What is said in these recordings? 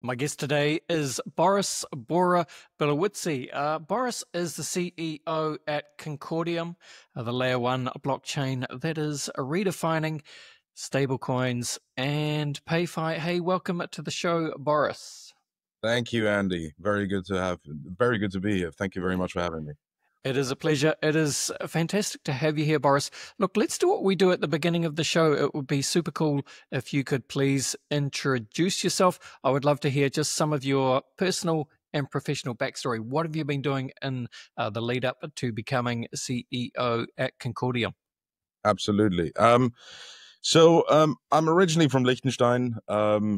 My guest today is Boris Bohrer-Bilowitzki. Boris is the CEO at Concordium, the layer one blockchain that is redefining stablecoins and PayFi. Hey, welcome to the show, Boris. Thank you, Andy. Very good to be here. Thank you very much for having me. It is a pleasure. It is fantastic to have you here, Boris. Look, let's do what we do at the beginning of the show. It would be super cool if you could please introduce yourself. I would love to hear just some of your personal and professional backstory. What have you been doing in the lead up to becoming CEO at Concordium? Absolutely. I'm originally from Liechtenstein,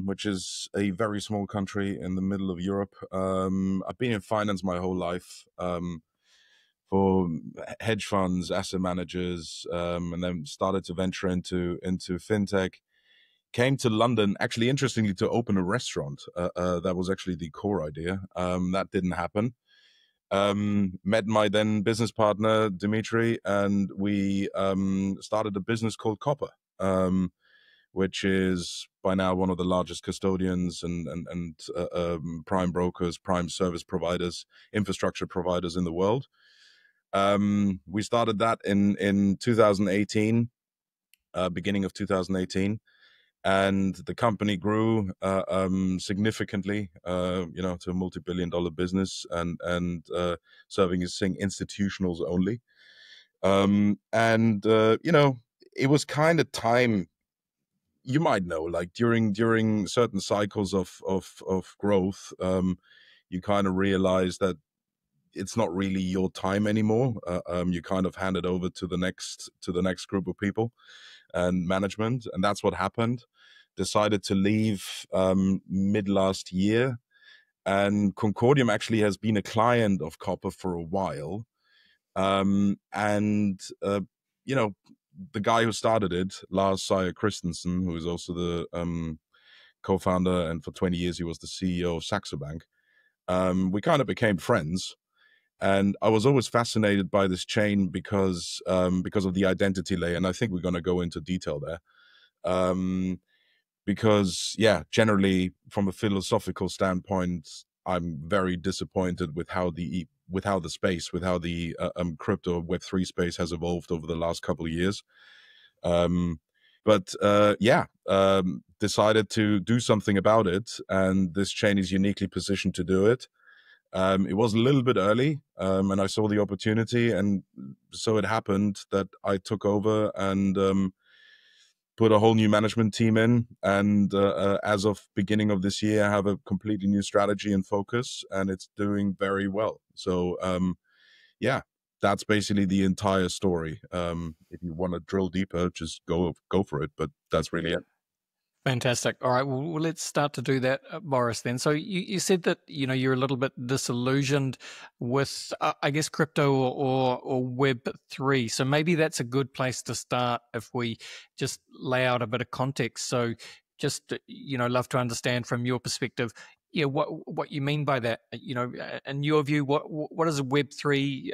which is a very small country in the middle of Europe. I've been in finance my whole life. For hedge funds, asset managers, and then started to venture into fintech. Came to London, actually, interestingly, to open a restaurant. That was actually the core idea. That didn't happen. Met my then business partner, Dimitri, and we started a business called Copper, which is by now one of the largest custodians and prime brokers, prime service providers, infrastructure providers in the world. We started that in 2018, beginning of 2018, and the company grew significantly, to a multi-billion-dollar business and servicing institutionals only. It was kind of time. You might know, like during certain cycles of growth, you kind of realize that it's not really your time anymore. You kind of hand it over to the next group of people and management, and that's what happened. Decided to leave mid last year, and Concordium actually has been a client of Copper for a while. The guy who started it, Lars Seier Christensen, who is also the co-founder, and for 20 years he was the CEO of Saxo Bank. We kind of became friends. And I was always fascinated by this chain because of the identity layer, and I think we're going to go into detail there. Generally, from a philosophical standpoint, I'm very disappointed with how the crypto Web3 space has evolved over the last couple of years. Decided to do something about it, and this chain is uniquely positioned to do it. It was a little bit early, and I saw the opportunity, and so it happened that I took over and put a whole new management team in. And as of beginning of this year, I have a completely new strategy and focus, and it's doing very well. So, that's basically the entire story. If you want to drill deeper, just go for it. But that's really it. Fantastic. All right. Well, let's start to do that, Boris, then. So you said that, you're a little bit disillusioned with, I guess, crypto or Web3. So maybe that's a good place to start if we just lay out a bit of context. So just, love to understand from your perspective, what you mean by that. In your view, what is Web3?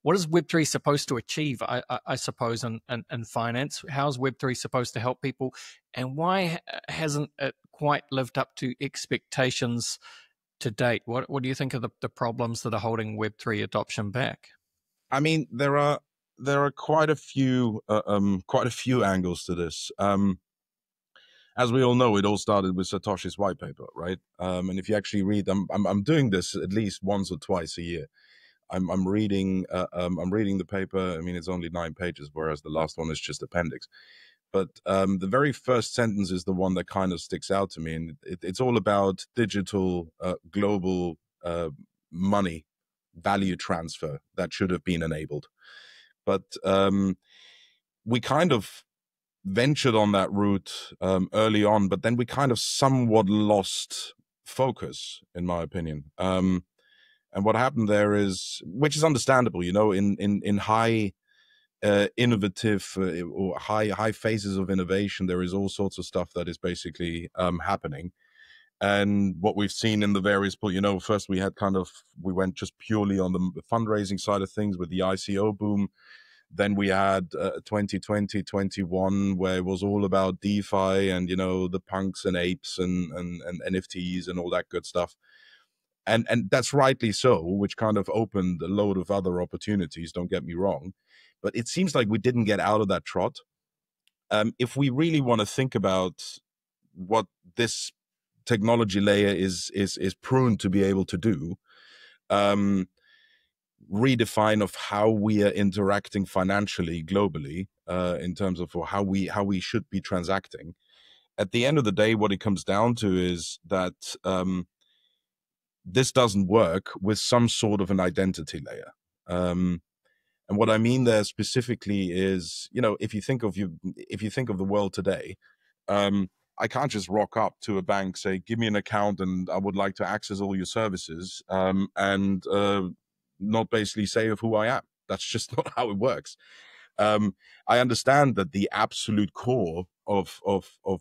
What is Web3 supposed to achieve? I suppose in finance, how's Web3 supposed to help people, and why hasn't it quite lived up to expectations to date? What do you think are the problems that are holding Web3 adoption back? I mean, there are quite a few angles to this. As we all know, it all started with Satoshi's white paper, right? And if you actually read, I'm doing this at least once or twice a year. I'm reading the paper. I mean, it's only 9 pages, whereas the last one is just appendix. But the very first sentence is the one that kind of sticks out to me, and it's all about digital global money value transfer that should have been enabled. But we kind of ventured on that route early on, but then we kind of somewhat lost focus, in my opinion. And what happened there is, which is understandable, in high innovative or high phases of innovation, there is all sorts of stuff that is basically happening. And what we've seen in the various, first we went just purely on the fundraising side of things with the ICO boom. Then we had 2020, 21, where it was all about DeFi and, the punks and apes and NFTs and all that good stuff. And that's rightly so, which kind of opened a load of other opportunities, don't get me wrong. But it seems like we didn't get out of that trot. If we really want to think about what this technology layer is prone to be able to do, redefine of how we are interacting financially globally, in terms of how we should be transacting. At the end of the day, what it comes down to is that this doesn't work with some sort of an identity layer. And what I mean there specifically is, if you think of the world today, I can't just rock up to a bank, say, give me an account and I would like to access all your services, and not basically say of who I am. That's just not how it works. I understand that the absolute core of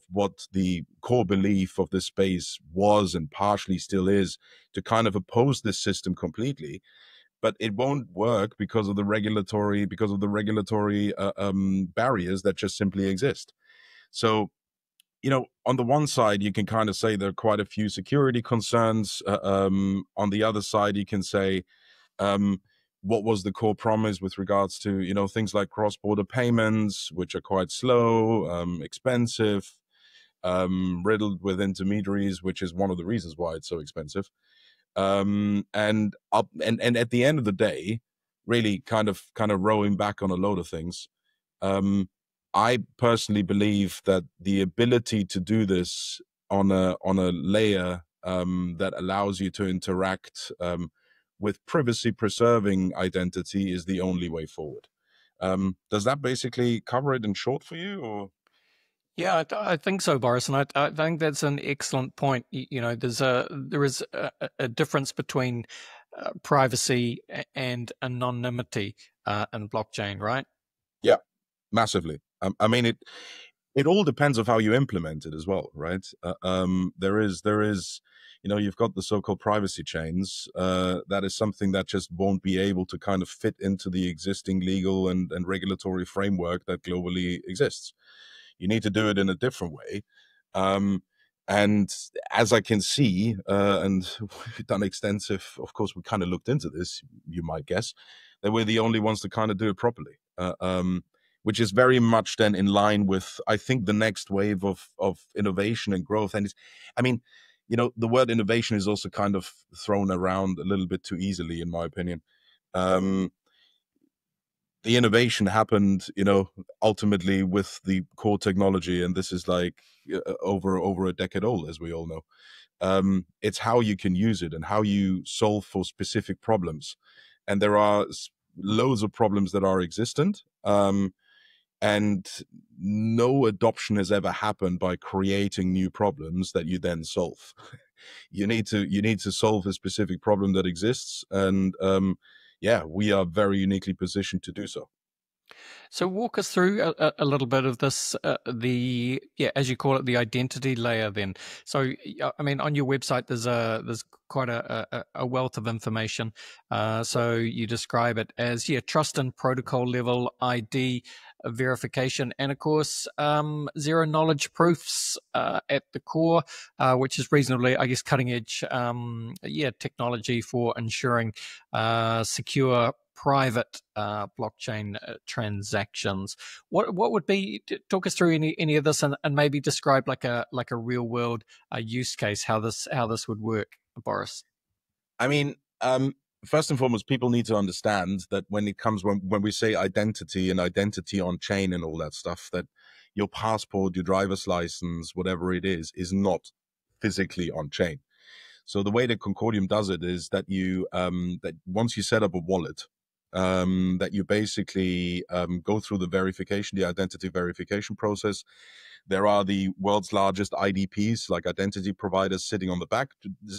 what the core belief of this space was and partially still is to kind of oppose this system completely, but it won't work because of the regulatory barriers that just simply exist. So, on the one side, you can kind of say there are quite a few security concerns. On the other side, you can say, what was the core promise with regards to, things like cross-border payments, which are quite slow, expensive, riddled with intermediaries, which is one of the reasons why it's so expensive. And at the end of the day, really kind of rowing back on a load of things. I personally believe that the ability to do this on a layer that allows you to interact with privacy preserving identity is the only way forward. Does that basically cover it in short for you, or? Yeah, I think so, Boris, and I think that's an excellent point. There is a difference between privacy and anonymity in blockchain, right? Yeah, massively. I mean, it all depends on how you implement it as well, right? There is, you've got the so-called privacy chains. That is something that just won't be able to kind of fit into the existing legal and regulatory framework that globally exists. You need to do it in a different way. And as I can see, and we've done extensive, of course, we kind of looked into this, you might guess, that we're the only ones to kind of do it properly. Which is very much then in line with, I think, the next wave of innovation and growth. And the word innovation is also kind of thrown around a little bit too easily, in my opinion. The innovation happened, ultimately with the core technology, and this is like over a decade old, as we all know. It's how you can use it and how you solve for specific problems. And there are loads of problems that are existent. And no adoption has ever happened by creating new problems that you then solve. You need to solve a specific problem that exists, and we are very uniquely positioned to do so. So walk us through a little bit of this, as you call it, the identity layer then. So, I mean, on your website, there's quite a wealth of information. So you describe it as, trust and protocol level ID verification, and of course, zero knowledge proofs at the core, which is reasonably, I guess, cutting edge, technology for ensuring secure private blockchain transactions. What would be, talk us through any of this, and maybe describe like a real world use case, how this would work, Boris? I mean, first and foremost, people need to understand that when we say identity and identity on chain and all that stuff, that your passport, your driver's license, whatever it is not physically on chain. So the way that Concordium does it is that you that once you set up a wallet, that you basically go through the identity verification process. There are the world's largest IDPs, like identity providers, sitting on the back,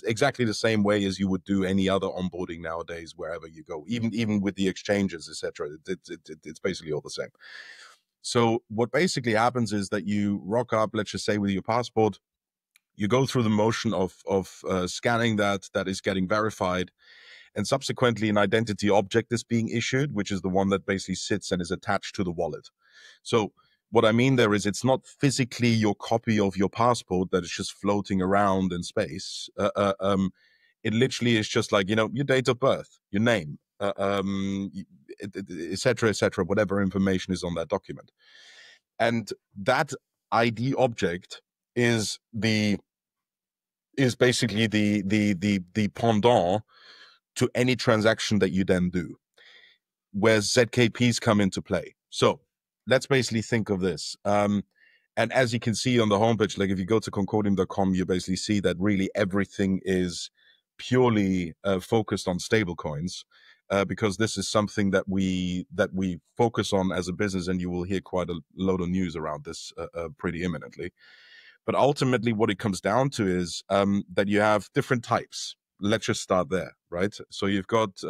exactly the same way as you would do any other onboarding nowadays, wherever you go, even with the exchanges, etc. It's basically all the same. So what basically happens is that you rock up, let's just say, with your passport. You go through the motion of scanning that is getting verified. and subsequently an identity object is being issued, which is the one that basically sits and is attached to the wallet. So what I mean there is, it's not physically your copy of your passport that is just floating around in space. It literally is just like, your date of birth, your name, et cetera, whatever information is on that document. And that ID object is basically the pendant to any transaction that you then do, where ZKPs come into play. So let's basically think of this. And as you can see on the homepage, like if you go to concordium.com, you basically see that really everything is purely focused on stablecoins, because this is something that we focus on as a business, and you will hear quite a load of news around this pretty imminently. But ultimately, what it comes down to is that you have different types. Let's just start there, right? So you've got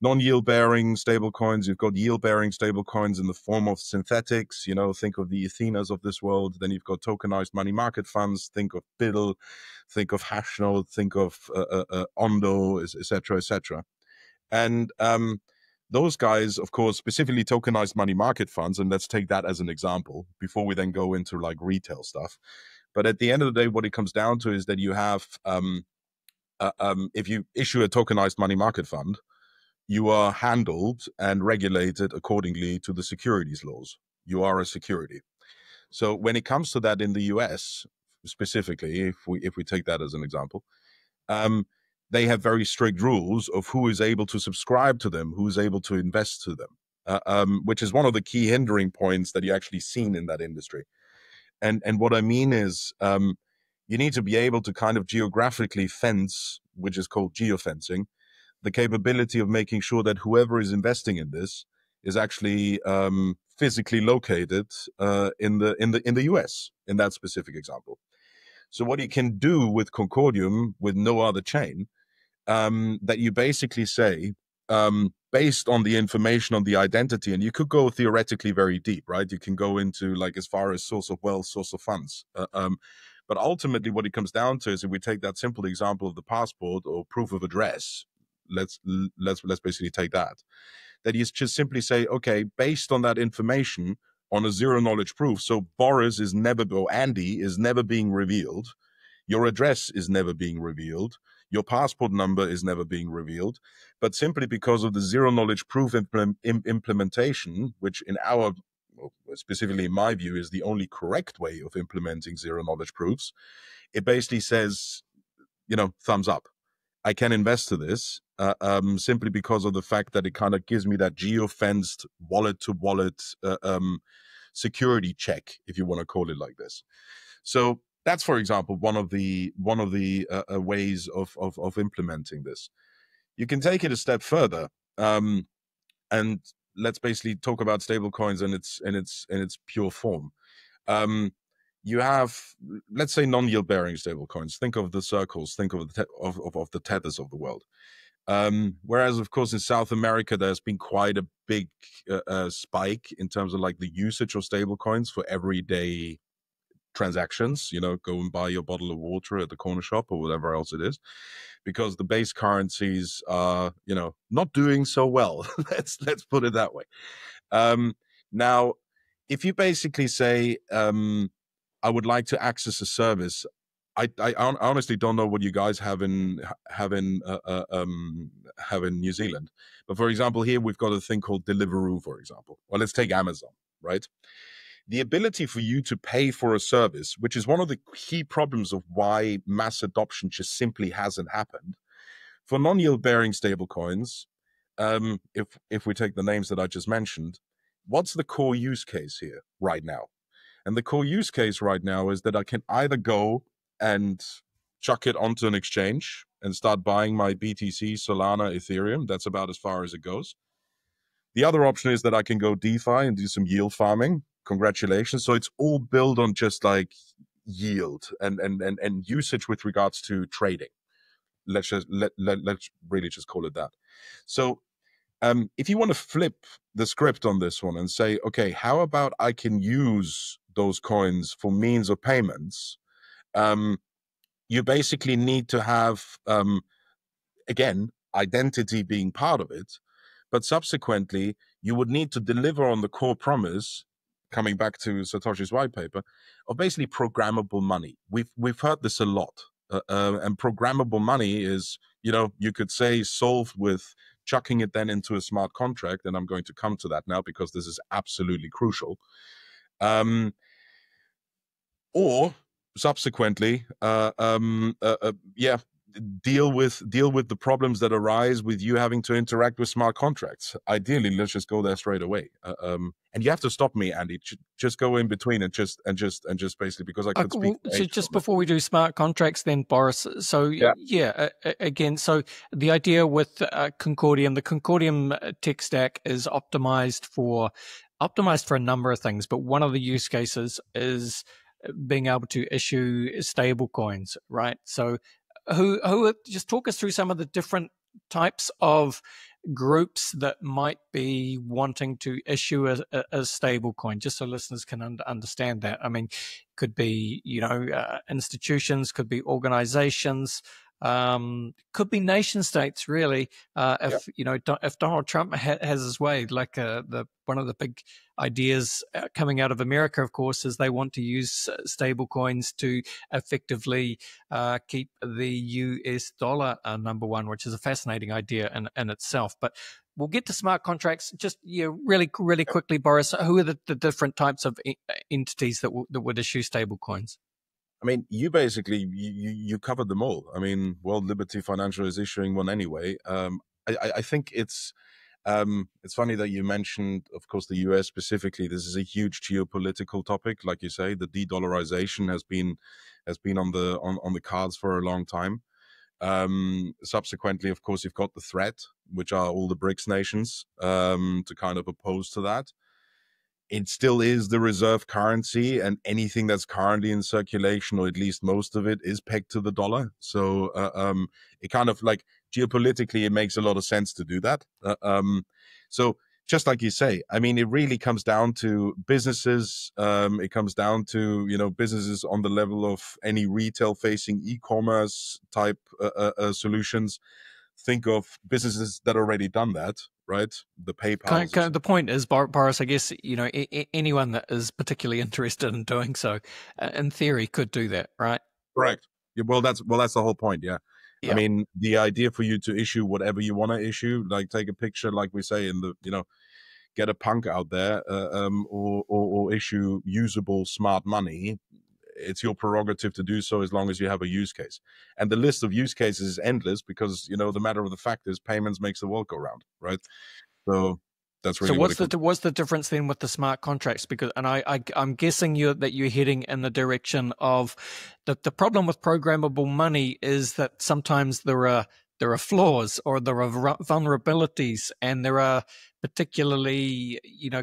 non-yield-bearing stablecoins. You've got yield-bearing stablecoins in the form of synthetics. Think of the Athenas of this world. Then you've got tokenized money market funds. Think of BIDL. Think of Hashnode. Think of Ondo, etc., etc. And those guys, of course, specifically tokenized money market funds, and let's take that as an example before we then go into like retail stuff. But at the end of the day, what it comes down to is that you have, if you issue a tokenized money market fund, you are handled and regulated accordingly to the securities laws. You are a security. So when it comes to that in the US, specifically, if we take that as an example, they have very strict rules of who is able to subscribe to them, who is able to invest to them, which is one of the key hindering points that you actually seen in that industry. And what I mean is, you need to be able to kind of geographically fence, which is called geofencing, the capability of making sure that whoever is investing in this is actually physically located in the US in that specific example. So what you can do with Concordium, with no other chain, that you basically say, based on the information on the identity, and you could go theoretically very deep, right? You can go into like as far as source of wealth, source of funds. But ultimately what it comes down to is, if we take that simple example of the passport or proof of address, let's basically take that you just simply say, okay, based on that information, on a zero knowledge proof, so Boris is never, or Andy is never being revealed, your address is never being revealed, your passport number is never being revealed, but simply because of the zero knowledge proof implementation, which in our, specifically in my view, is the only correct way of implementing zero knowledge proofs, it basically says, thumbs up. I can invest to this simply because of the fact that it kind of gives me that geo-fenced wallet-to-wallet security check, if you want to call it like this. So that's, for example, one of the ways of implementing this. You can take it a step further, and let's basically talk about stablecoins in its pure form. You have, let's say, non-yield-bearing stablecoins. Think of the circles. Think of the tethers of the world. Whereas, of course, in South America, there's been quite a big spike in terms of like the usage of stablecoins for everyday transactions. Go and buy your bottle of water at the corner shop or whatever else it is, because the base currencies are, not doing so well. let's put it that way. Now, if you basically say, I would like to access a service. I honestly don't know what you guys have in New Zealand, but for example, here we've got a thing called Deliveroo, for example. Well, let's take Amazon, right? The ability for you to pay for a service, which is one of the key problems of why mass adoption just simply hasn't happened. For non-yield bearing stablecoins, if we take the names that I just mentioned, what's the core use case here right now? And the core use case right now is that I can either go and chuck it onto an exchange and start buying my BTC, Solana, Ethereum. That's about as far as it goes. The other option is that I can go DeFi and do some yield farming. Congratulations. So it's all built on just like yield and usage with regards to trading. Let's really just call it that. So if you want to flip the script on this one and say, okay, how about I can use those coins for means of payments? You basically need to have, again, identity being part of it, but subsequently you would need to deliver on the core promise, coming back to Satoshi's white paper, of basically programmable money. We've heard this a lot, and programmable money is, you could say, solved with chucking it then into a smart contract, and I'm going to come to that now because this is absolutely crucial. Or subsequently, deal with the problems that arise with you having to interact with smart contracts. Ideally, let's just go there straight away. And you have to stop me, Andy. Just go in between and just basically, because I could speak. So just before we do smart contracts, then Boris. So again, so the idea with Concordium, the Concordium tech stack is optimized for a number of things, but one of the use cases is being able to issue stable coins, right? So who just talk us through some of the different types of groups that might be wanting to issue a stable coin, just so listeners can understand that. I mean, could be, institutions, could be organizations, could be nation states, really. If Donald Trump has his way, like one of the big ideas coming out of America, of course, is they want to use stable coins to effectively keep the US dollar number one, which is a fascinating idea in itself. But we'll get to smart contracts. Just really quickly, Boris. Who are the different types of entities that would issue stable coins? I mean, you basically you covered them all. I mean, World Liberty Financial is issuing one anyway. I think it's funny that you mentioned, of course, the US specifically. This is a huge geopolitical topic, like you say. The de-dollarization has been on the cards for a long time. Subsequently, of course, you've got the threat, which are all the BRICS nations, to kind of oppose to that. It still is the reserve currency, and anything that's currently in circulation, or at least most of it, is pegged to the dollar. So it kind of, like, geopolitically, it makes a lot of sense to do that. So just like you say, I mean, it really comes down to businesses. It comes down to, businesses on the level of any retail-facing e-commerce type solutions. Think of businesses that already done that, right? The PayPal. The point is, Boris, I guess, anyone that is particularly interested in doing so, in theory, could do that, right? Correct. Yeah, well, that's the whole point. Yeah. I mean, the idea for you to issue whatever you want to issue, like take a picture, like we say in the, get a punk out there, or issue usable smart money. It's your prerogative to do so as long as you have a use case. And the list of use cases is endless because, the matter of the fact is payments makes the world go round, right? So that's really what's the difference then with the smart contracts? Because, and I'm guessing that you're heading in the direction of the problem with programmable money is that sometimes there are flaws, or there are vulnerabilities, and there are particularly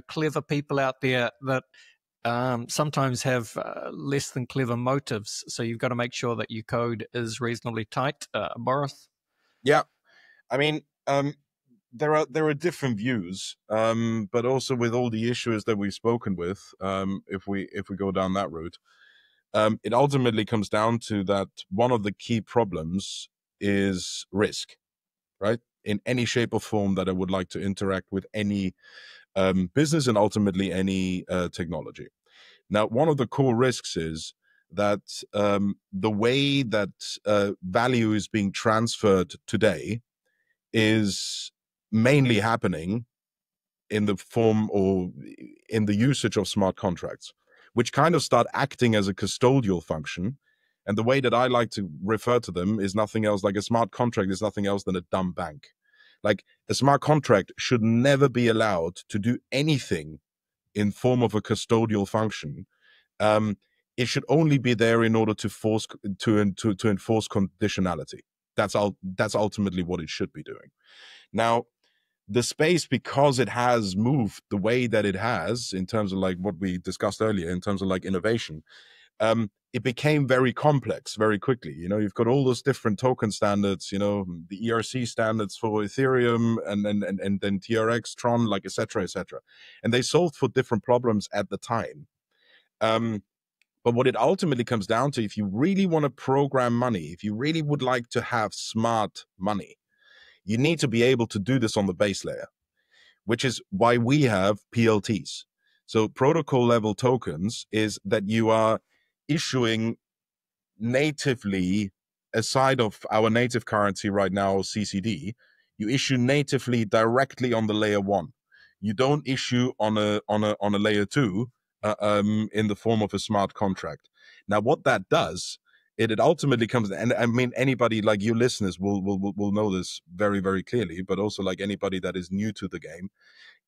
clever people out there that sometimes have less than clever motives. So you've got to make sure that your code is reasonably tight, Boris. Yeah, I mean, there are different views, but also with all the issues that we've spoken with, if we go down that route, it ultimately comes down to that one of the key problems is risk, right? In any shape or form that I would like to interact with any business and ultimately any technology. Now, one of the core risks is that the way that value is being transferred today is mainly happening in the form or in the usage of smart contracts, which kind of start acting as a custodial function. And the way that I like to refer to them is nothing else, like a smart contract is nothing else than a dumb bank. Like, a smart contract should never be allowed to do anything in form of a custodial function. It should only be there in order to enforce conditionality. That's ultimately what it should be doing. Now, the space, because it has moved the way that it has in terms of, like, what we discussed earlier, in terms of, like, innovation, it became very complex very quickly. You've got all those different token standards, the ERC standards for Ethereum, and then TRX, Tron, like, etc., etc. And they solved for different problems at the time. But what it ultimately comes down to, if you really want to program money, if you really would like to have smart money, You need to be able to do this on the base layer, which is why we have PLTs. So protocol level tokens is that you are issuing natively, aside of our native currency right now, CCD, you issue natively directly on the layer one. You don't issue on a layer two in the form of a smart contract. Now, what that does, it ultimately comes, and I mean, anybody like you listeners will know this very, very clearly, but also like anybody that is new to the game,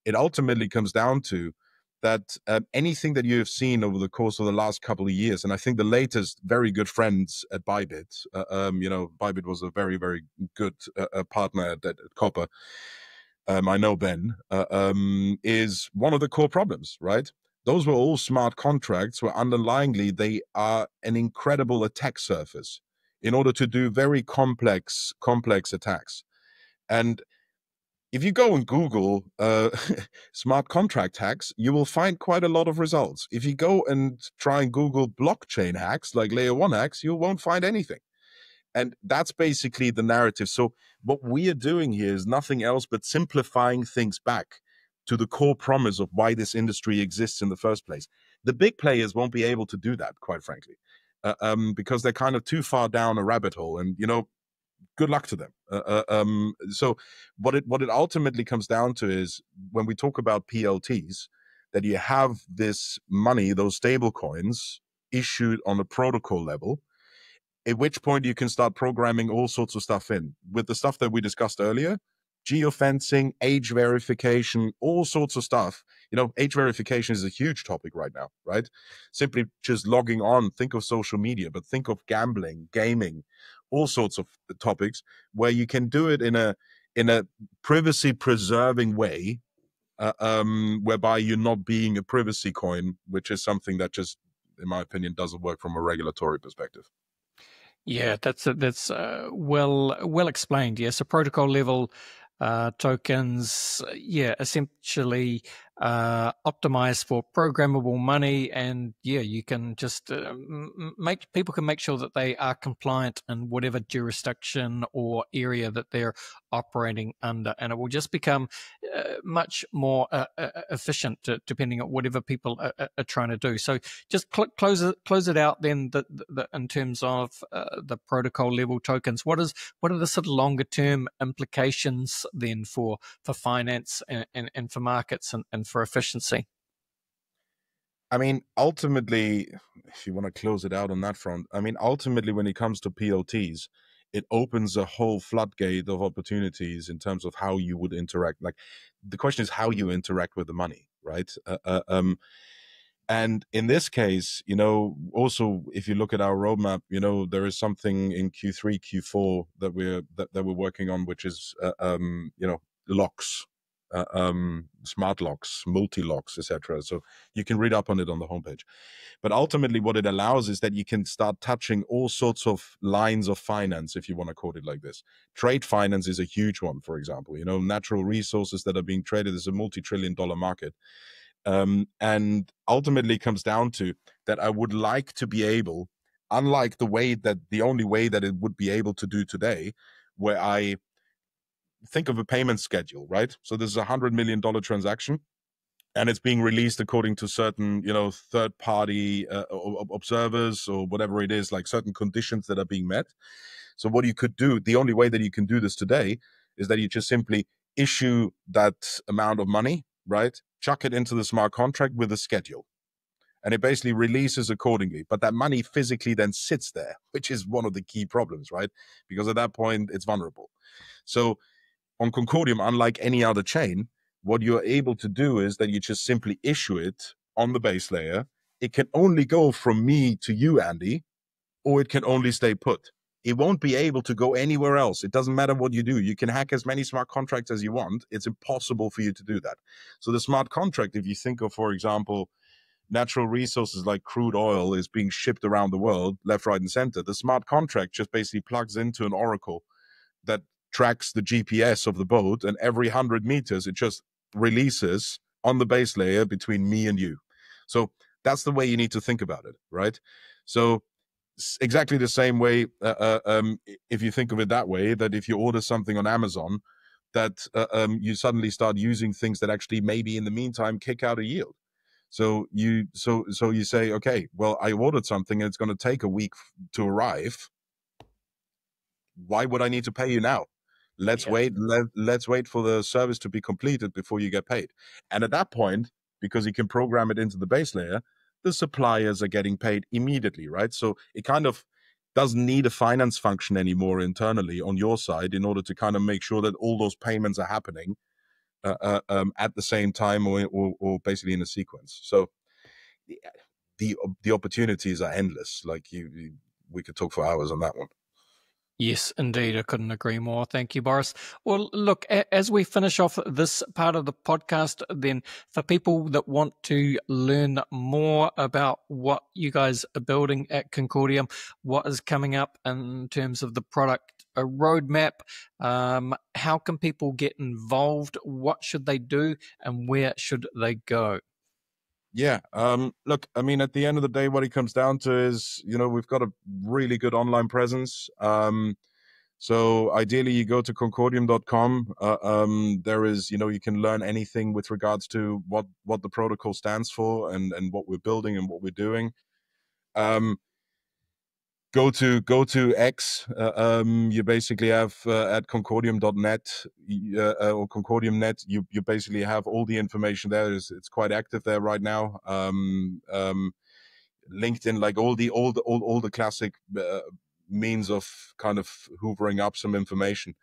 it ultimately comes down to that anything that you have seen over the course of the last couple of years, and I think the latest very good friends at Bybit, Bybit was a very, very good partner at Copper. I know Ben, is one of the core problems, right? Those were all smart contracts where underlyingly they are an incredible attack surface in order to do very complex attacks. And if you go and Google smart contract hacks, you will find quite a lot of results. If you go and try and Google blockchain hacks, like layer one hacks, you won't find anything. And that's basically the narrative. So what we are doing here is nothing else but simplifying things back to the core promise of why this industry exists in the first place. The big players won't be able to do that, quite frankly, because they're kind of too far down a rabbit hole. And, good luck to them. So what it ultimately comes down to is when we talk about PLTs, that you have this money, those stable coins issued on a protocol level, at which point you can start programming all sorts of stuff in with the stuff that we discussed earlier, geofencing, age verification, all sorts of stuff. Age verification is a huge topic right now, right? Simply just logging on, think of social media, but think of gambling, gaming, all sorts of topics where you can do it in a privacy preserving way, whereby you're not being a privacy coin, which is something that just, in my opinion, doesn't work from a regulatory perspective. Yeah, that's well explained. Yes, so protocol level tokens, essentially optimized for programmable money, and you can just people can make sure that they are compliant in whatever jurisdiction or area that they're operating under, and it will just become much more efficient depending on whatever people are trying to do. So just close it out then. In terms of the protocol level tokens, what are the sort of longer term implications then for finance and for markets and for efficiency? I mean, ultimately, if you want to close it out on that front, I mean, ultimately, when it comes to PLTs, it opens a whole floodgate of opportunities in terms of how you would interact. Like, the question is how you interact with the money, right? And in this case, also, if you look at our roadmap, there is something in Q3, Q4 that we're working on, which is, locks. Smart locks, multi-locks, etc. So you can read up on it on the homepage. But ultimately what it allows is that you can start touching all sorts of lines of finance, if you want to call it like this. Trade finance is a huge one, for example. Natural resources that are being traded is a multi-trillion-dollar market. And ultimately comes down to that I would like to be able, unlike the only way that it would be able to do today, where I think of a payment schedule, right? So this is $100 million transaction, and it's being released according to certain, third-party observers or whatever it is, like certain conditions that are being met. So what you could do, the only way that you can do this today is that you just simply issue that amount of money, right? Chuck it into the smart contract with a schedule. And it basically releases accordingly. But that money physically then sits there, which is one of the key problems, right? Because at that point, it's vulnerable. So on Concordium, unlike any other chain, what you're able to do is that you just simply issue it on the base layer. It can only go from me to you, Andy, or it can only stay put. It won't be able to go anywhere else. It doesn't matter what you do. You can hack as many smart contracts as you want. It's impossible for you to do that. So the smart contract, if you think of, for example, natural resources like crude oil is being shipped around the world, left, right, and center, the smart contract just basically plugs into an oracle that tracks the GPS of the boat, and every 100 meters, it just releases on the base layer between me and you. So that's the way you need to think about it, right? So exactly the same way, if you think of it that way, that if you order something on Amazon, that you suddenly start using things that actually maybe in the meantime kick out a yield. So you say, okay, well, I ordered something and it's going to take a week to arrive. Why would I need to pay you now? Let's wait. Let's wait for the service to be completed before you get paid. And at that point, because you can program it into the base layer, the suppliers are getting paid immediately, right? So it kind of doesn't need a finance function anymore internally on your side in order to kind of make sure that all those payments are happening at the same time or basically in a sequence. So the opportunities are endless. Like we could talk for hours on that one. Yes, indeed. I couldn't agree more. Thank you, Boris. Well, look, as we finish off this part of the podcast, then for people that want to learn more about what you guys are building at Concordium, what is coming up in terms of the product roadmap, how can people get involved? What should they do and where should they go? Yeah. Look, I mean, at the end of the day, what it comes down to is, we've got a really good online presence. So ideally, you go to concordium.com. There is, you can learn anything with regards to what the protocol stands for and what we're building and what we're doing. Go to X. You basically have at concordium.net or concordium.net. You basically have all the information there. It's quite active there right now. LinkedIn, like all the classic means of kind of hoovering up some information.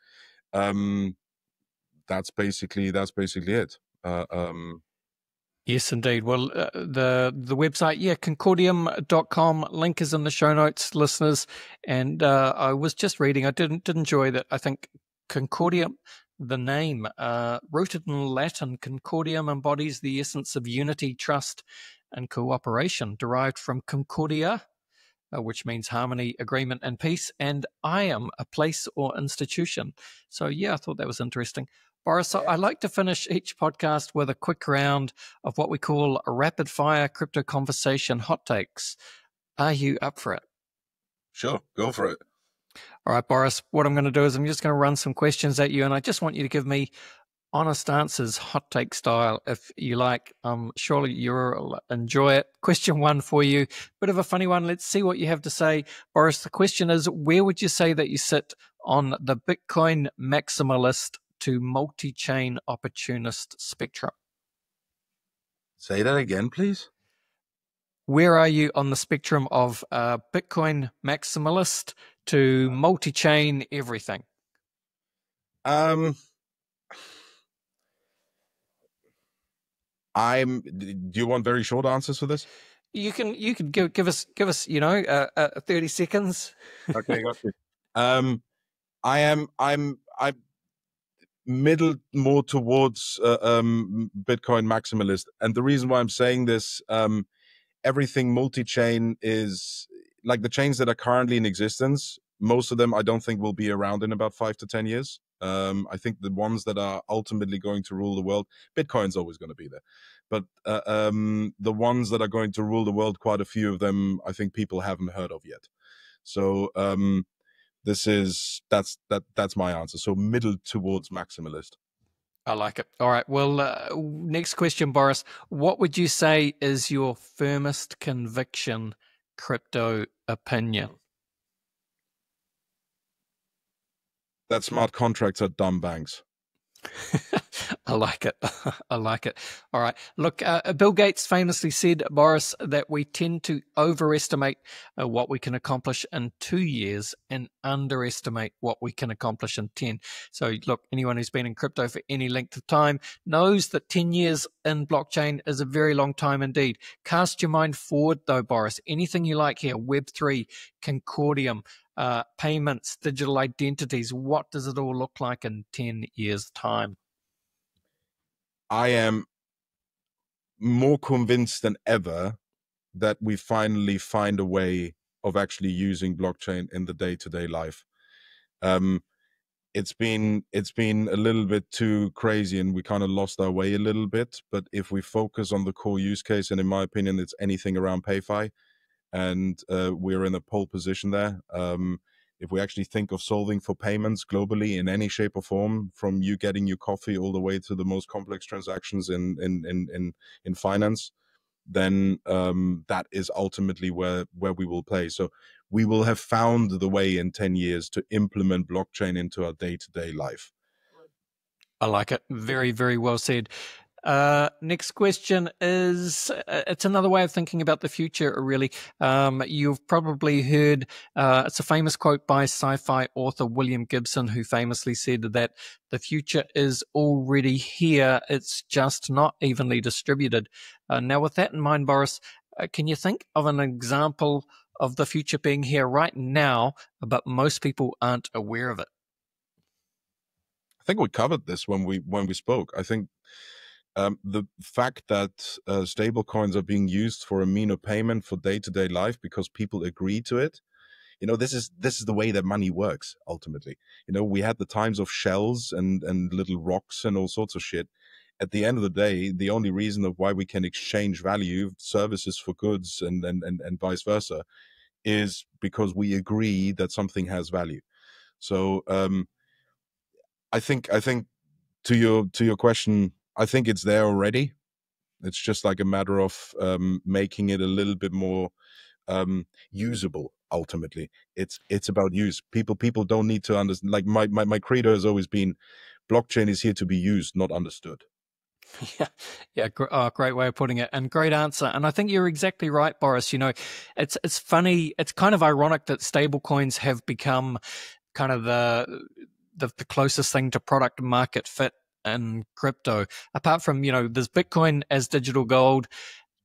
That's basically it. Yes, indeed. Well, the website, concordium.com, link is in the show notes, listeners. And I was just reading, I did enjoy that. I think Concordium, the name, rooted in Latin, Concordium embodies the essence of unity, trust, and cooperation, derived from Concordia, which means harmony, agreement, and peace. And I am a place or institution. So, I thought that was interesting. Boris, I like to finish each podcast with a quick round of what we call a rapid fire crypto conversation hot takes. Are you up for it? Sure, go for it. All right, Boris, what I'm going to do is I'm just going to run some questions at you, and I just want you to give me honest answers, hot take style, if you like. Surely you'll enjoy it. Question one for you, bit of a funny one. Let's see what you have to say. Boris, the question is, where would you say that you sit on the Bitcoin maximalist to multi-chain opportunist spectrum? Say that again, please. Where are you on the spectrum of Bitcoin maximalist to multi-chain everything? Do you want very short answers for this? You can give us 30 seconds. Okay, got you. I'm middle more towards Bitcoin maximalist, and the reason why I'm saying this, everything multi-chain is like the chains that are currently in existence. Most of them, I don't think, will be around in about 5 to 10 years. I think the ones that are ultimately going to rule the world, Bitcoin's always going to be there, but the ones that are going to rule the world, quite a few of them, I think people haven't heard of yet. So that's my answer. So middle towards maximalist. I like it. All right. Well, next question, Boris. What would you say is your firmest conviction crypto opinion? That smart contracts are dumb banks. I like it. I like it. All right. Look, Bill Gates famously said, Boris, that we tend to overestimate what we can accomplish in 2 years and underestimate what we can accomplish in 10. So, look, anyone who's been in crypto for any length of time knows that 10 years in blockchain is a very long time indeed. Cast your mind forward, though, Boris. Anything you like here, Web3, Concordium, payments, digital identities. What does it all look like in 10 years' time? I am more convinced than ever that we finally find a way of actually using blockchain in the day-to-day life. It's been a little bit too crazy and we kind of lost our way a little bit. But if we focus on the core use case, and in my opinion, it's anything around PayFi, and we're in a pole position there. If we actually think of solving for payments globally in any shape or form, from you getting your coffee all the way to the most complex transactions in finance, then that is ultimately where we will play. So we will have found the way in 10 years to implement blockchain into our day-to-day life. I like it. Very, very well said. Next question is, it's another way of thinking about the future, really. You've probably heard, it's a famous quote by sci-fi author William Gibson, who famously said that the future is already here. It's just not evenly distributed. Now, with that in mind, Boris, can you think of an example of the future being here right now, but most people aren't aware of it? I think we covered this when we spoke. I think the fact that stablecoins are being used for a mean of payment for day-to-day life because people agree to it, this is the way that money works ultimately. We had the times of shells and little rocks and all sorts of shit. At the end of the day, the only reason of why we can exchange value, services for goods and vice versa, is because we agree that something has value. So I think to your question, I think it's there already. It's just like a matter of making it a little bit more usable. Ultimately, it's about use. People don't need to understand. Like my credo has always been, blockchain is here to be used, not understood. Yeah, great way of putting it, and great answer. And I think you're exactly right, Boris. It's funny. It's kind of ironic that stablecoins have become kind of the closest thing to product market fit in crypto. Apart from there's Bitcoin as digital gold.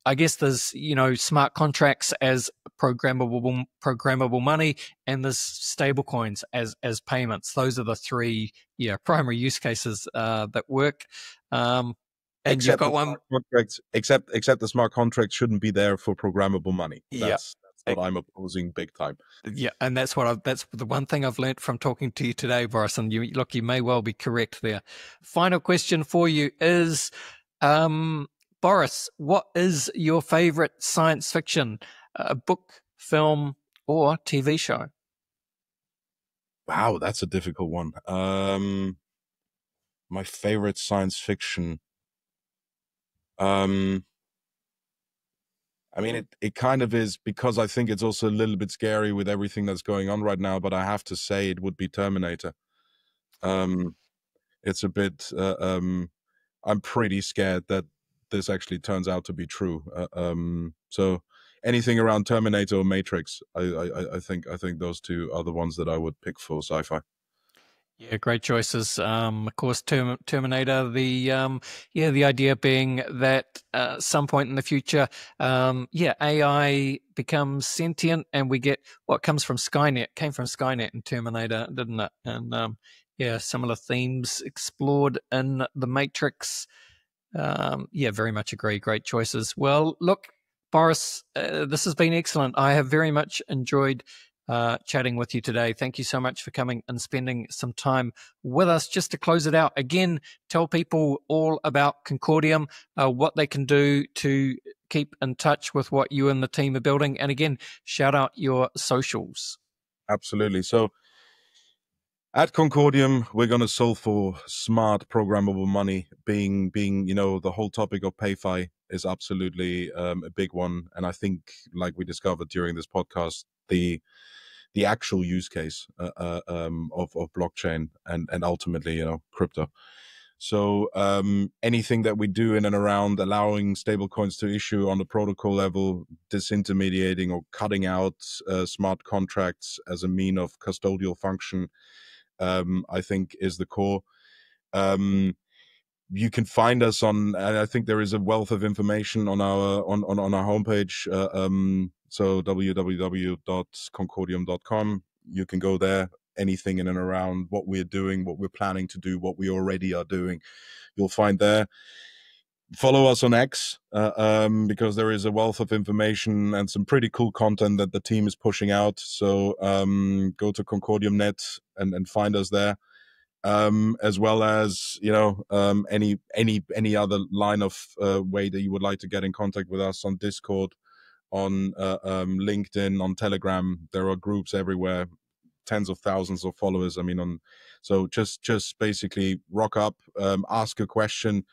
I guess there's smart contracts as programmable money, and there's stablecoins as payments. Those are the three primary use cases that work. And Except you've got one. Except the smart contract shouldn't be there for programmable money. That's what I'm opposing big time. Yeah, and that's the one thing I've learned from talking to you today, Boris. And you may well be correct there. Final question for you is, Boris, what is your favorite science fiction book, film, or TV show? Wow, that's a difficult one. My favorite science fiction. I mean, it kind of is, because I think it's also a little bit scary with everything that's going on right now, but I have to say it would be Terminator. It's a bit, I'm pretty scared that this actually turns out to be true. So anything around Terminator or Matrix, I think those two are the ones that I would pick for sci-fi. Yeah, great choices. Of course, Terminator. The idea being that some point in the future, AI becomes sentient, and we get what comes from Skynet. Came from Skynet in Terminator, didn't it? And similar themes explored in the Matrix. Very much agree. Great choices. Well, look, Boris, this has been excellent. I have very much enjoyed chatting with you today. Thank you so much for coming and spending some time with us. Just to close it out, again, tell people all about Concordium, what they can do to keep in touch with what you and the team are building. And again, shout out your socials. Absolutely. So at Concordium, we're going to solve for smart programmable money. Being the whole topic of PayFi is absolutely a big one. And I think, like we discovered during this podcast, the actual use case of blockchain and ultimately crypto. So anything that we do in and around allowing stablecoins to issue on the protocol level, disintermediating or cutting out smart contracts as a mean of custodial function, I think is the core. You can find us on, and I think there is a wealth of information on our on our homepage. So www.concordium.com. You can go there. Anything in and around what we're doing, what we're planning to do, what we already are doing, you'll find there. Follow us on X because there is a wealth of information and some pretty cool content that the team is pushing out. So go to Concordium.net and find us there. As well as any other line of way that you would like to get in contact with us on Discord. on LinkedIn, on Telegram. There are groups everywhere, tens of thousands of followers. I mean, so just basically rock up, ask a question.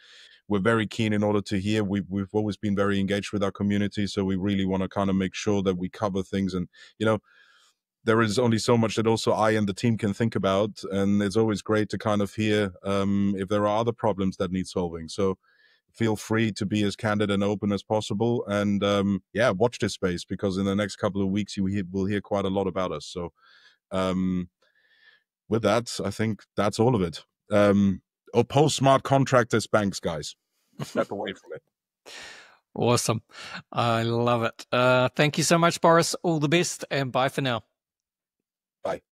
We're very keen in order to hear. We've always been very engaged with our community, so we really want to kind of make sure that we cover things. And there is only so much that also I and the team can think about, and it's always great to kind of hear if there are other problems that need solving. So feel free to be as candid and open as possible, and watch this space, because in the next couple of weeks you will hear quite a lot about us. So with that, I think that's all of it. Oppose smart contract as banks, guys. Step away from it. Awesome. I love it. Thank you so much, Boris. All the best, and bye for now. Bye.